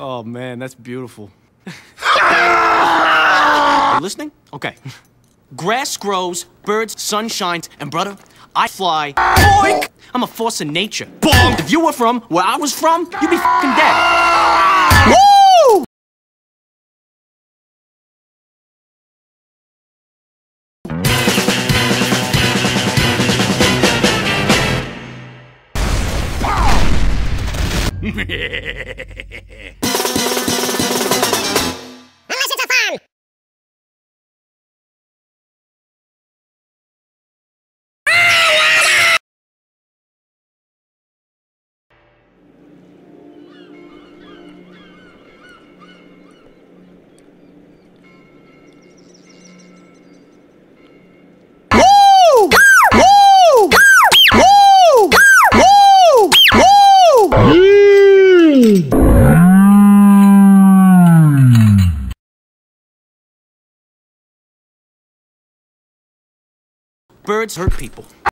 Oh man, that's beautiful. You listening? Okay. Grass grows, birds, sun shines, and brother, I fly. Boink! I'm a force of nature. Bonk! If you were from where I was from, you'd be fucking dead. Woo! Birds hurt people.